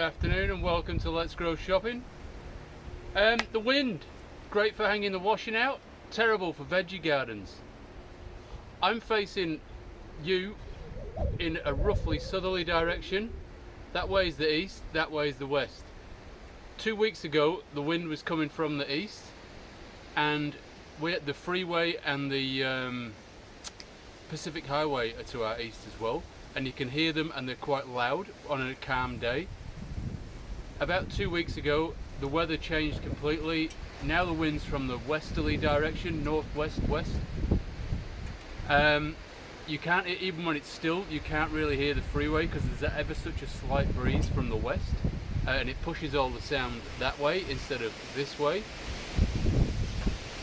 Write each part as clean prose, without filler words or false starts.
afternoon and welcome to Let's Grow Shopping. The wind, great for hanging the washing out, terrible for veggie gardens. I'm facing you in a roughly southerly direction. That way is the east, that way is the west. 2 weeks ago the wind was coming from the east and we had the freeway and the Pacific Highway are to our east as well, and you can hear them and they're quite loud on a calm day. About 2 weeks ago the weather changed completely. Now the wind's from the westerly direction, northwest west. You can't, even when it's still, you can't really hear the freeway because there's ever such a slight breeze from the west, and it pushes all the sound that way instead of this way.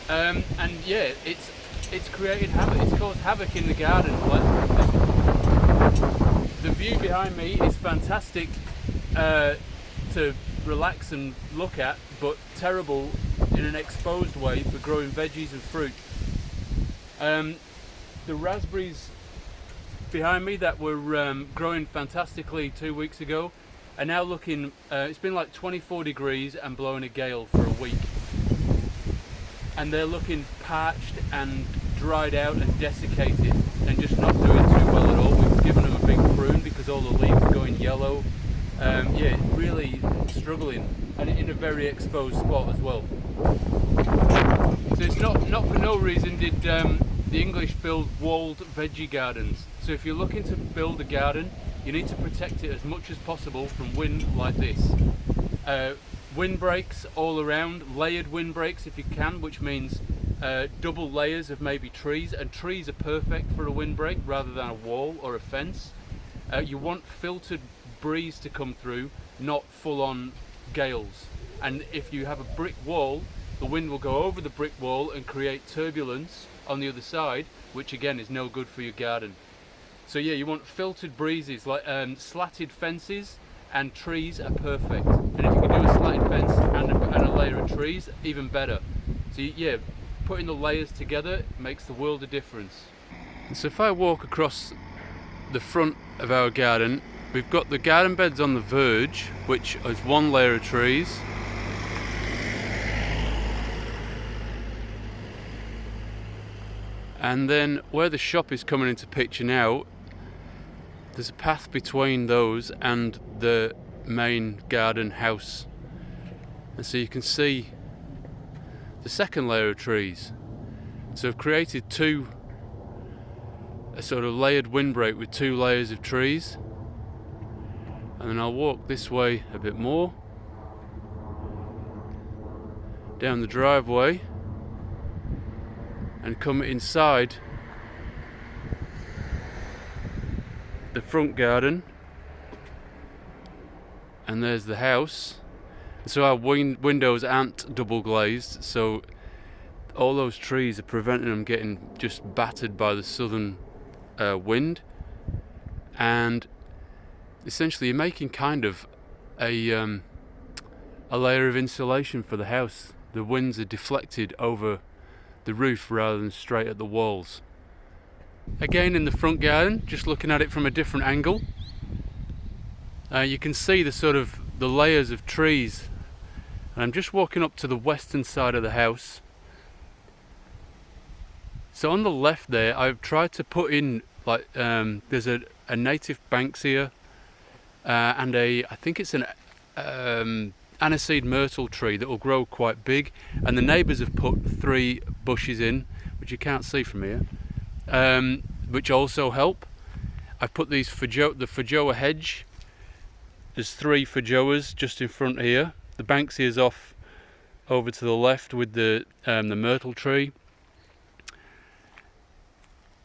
And yeah, it's created havoc. It's caused havoc in the garden. The view behind me is fantastic to relax and look at, but terrible in an exposed way for growing veggies and fruit. The raspberries behind me that were growing fantastically 2 weeks ago are now looking, it's been like 24 degrees and blowing a gale for a week, and they're looking parched and dried out and desiccated and just not doing too well at all. We've given them a big prune because all the leaves are going yellow. Yeah, really struggling, and in a very exposed spot as well. So it's not for no reason did the English build walled veggie gardens. So if you're looking to build a garden, you need to protect it as much as possible from wind like this. Windbreaks all around, layered windbreaks if you can, which means double layers of maybe trees, and trees are perfect for a windbreak rather than a wall or a fence. You want filtered breeze to come through, not full-on gales. And if you have a brick wall, the wind will go over the brick wall and create turbulence on the other side, which again is no good for your garden. So yeah, you want filtered breezes, like slatted fences and trees are perfect. And if you can do a slatted fence and a layer of trees, even better. So yeah, putting the layers together makes the world of difference. So if I walk across the front of our garden, we've got the garden beds on the verge, which is one layer of trees. And then where the shop is coming into picture now, there's a path between those and the main garden house. And so you can see the second layer of trees. So I've created a sort of layered windbreak with 2 layers of trees. And then I'll walk this way a bit more, down the driveway, and come inside the front garden, and there's the house. So our windows aren't double glazed, so all those trees are preventing them getting just battered by the southern wind. And essentially you're making kind of a layer of insulation for the house. The winds are deflected over the roof rather than straight at the walls. Again in the front garden, just looking at it from a different angle, you can see the layers of trees. And I'm just walking up to the western side of the house. So on the left there, I've tried to put in like there's a native banksia and I think it's an aniseed myrtle tree that will grow quite big, and the neighbours have put 3 bushes in, which you can't see from here, which also help. I've put these the feijoa hedge. There's 3 feijoas just in front here. The banksia is off over to the left with the myrtle tree,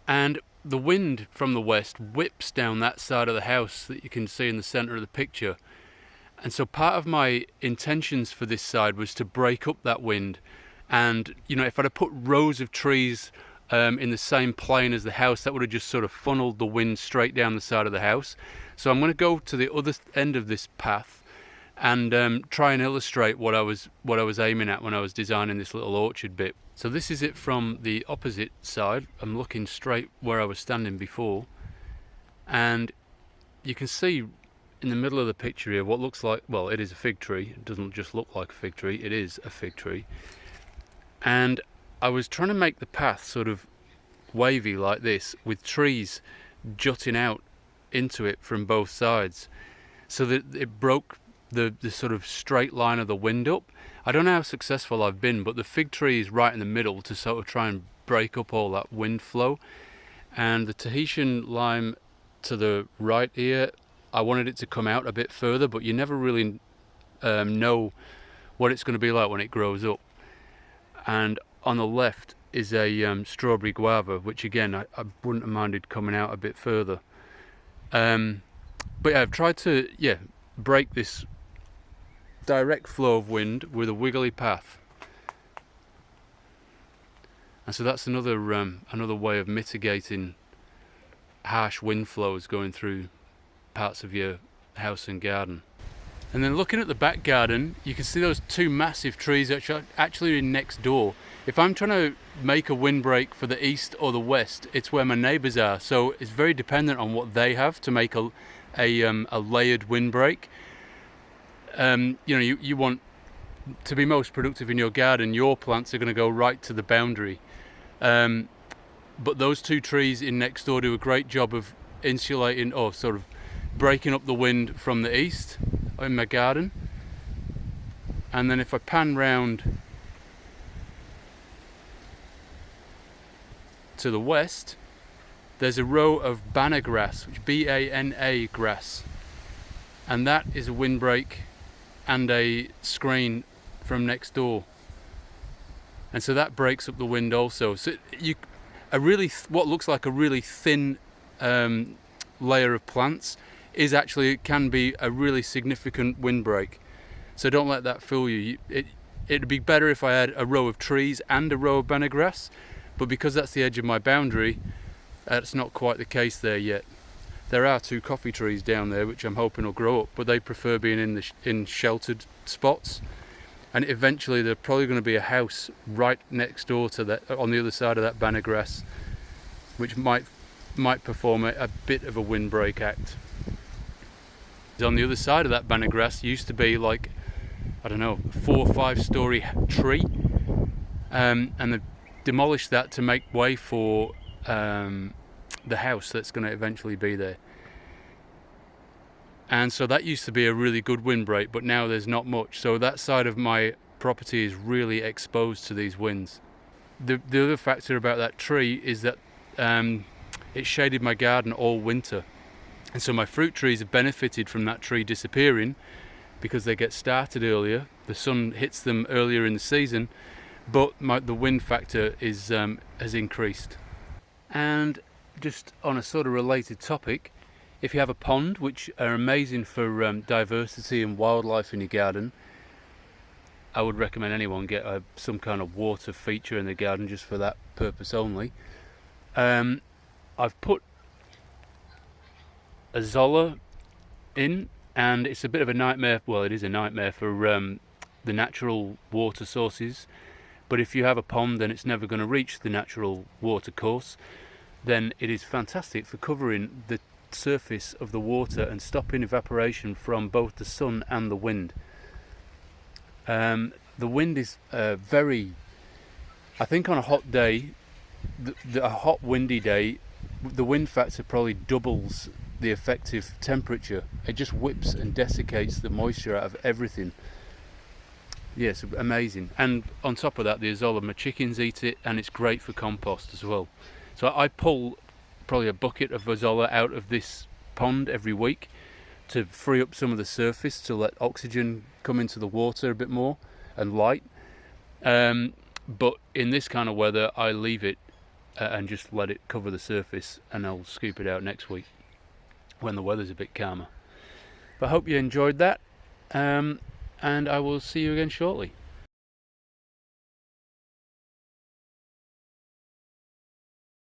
and the wind from the west whips down that side of the house that you can see in the centre of the picture. And so part of my intentions for this side was to break up that wind, and you know, if I'd have put rows of trees in the same plane as the house, that would have just sort of funneled the wind straight down the side of the house. So I'm going to go to the other end of this path and try and illustrate what I was aiming at when I was designing this little orchard bit. So this is it from the opposite side. I'm looking straight where I was standing before, and you can see in the middle of the picture here what looks like, well, it is a fig tree. It doesn't just look like a fig tree, it is a fig tree. And I was trying to make the path sort of wavy like this, with trees jutting out into it from both sides, so that it broke the sort of straight line of the wind up. I don't know how successful I've been, but the fig tree is right in the middle to sort of try and break up all that wind flow. And the Tahitian lime to the right here, I wanted it to come out a bit further, but you never really know what it's going to be like when it grows up. And on the left is a strawberry guava, which again I wouldn't have minded coming out a bit further. But yeah, I've tried to break this direct flow of wind with a wiggly path, and so that's another way of mitigating harsh wind flows going through parts of your house and garden. And then looking at the back garden, you can see those two massive trees which are actually next door. If I'm trying to make a windbreak for the east or the west, it's where my neighbours are. So it's very dependent on what they have to make a layered windbreak. You want to be most productive in your garden. Your plants are going to go right to the boundary. But those two trees in next door do a great job of insulating or sort of breaking up the wind from the east in my garden. And then if I pan round to the west, there's a row of banana grass, which B-A-N-A grass, and that is a windbreak and a screen from next door, and so that breaks up the wind also. So what looks like a really thin layer of plants can be a really significant windbreak. So don't let that fool you. It'd be better if I had a row of trees and a row of banana grass, but because that's the edge of my boundary, that's not quite the case there yet. There are two coffee trees down there which I'm hoping will grow up, but they prefer being in sheltered spots. And eventually there's probably going to be a house right next door to that, on the other side of that banana grass, which might perform a bit of a windbreak act. On the other side of that banana grass used to be like, I don't know, 4 or 5 story tree, and they've demolished that to make way for the house that's going to eventually be there. And so that used to be a really good windbreak, but now there's not much. So that side of my property is really exposed to these winds. The other factor about that tree is that it shaded my garden all winter. And so my fruit trees have benefited from that tree disappearing because they get started earlier. The sun hits them earlier in the season, but the wind factor has increased. And just on a sort of related topic, if you have a pond, which are amazing for diversity and wildlife in your garden, I would recommend anyone get some kind of water feature in the garden just for that purpose only. I've put a Zola in, and it's a bit of a nightmare. Well, it is a nightmare for the natural water sources, but if you have a pond then it's never going to reach the natural water course. Then it is fantastic for covering the surface of the water and stopping evaporation from both the sun and the wind. The wind is very, I think on a hot day, a hot windy day, the wind factor probably doubles the effective temperature. It just whips and desiccates the moisture out of everything. Yes, amazing. And on top of that, the azolla, my chickens eat it, and it's great for compost as well. So I pull probably a bucket of azolla out of this pond every week to free up some of the surface to let oxygen come into the water a bit more and light. But in this kind of weather, I leave it and just let it cover the surface, and I'll scoop it out next week when the weather's a bit calmer. But I hope you enjoyed that, and I will see you again shortly.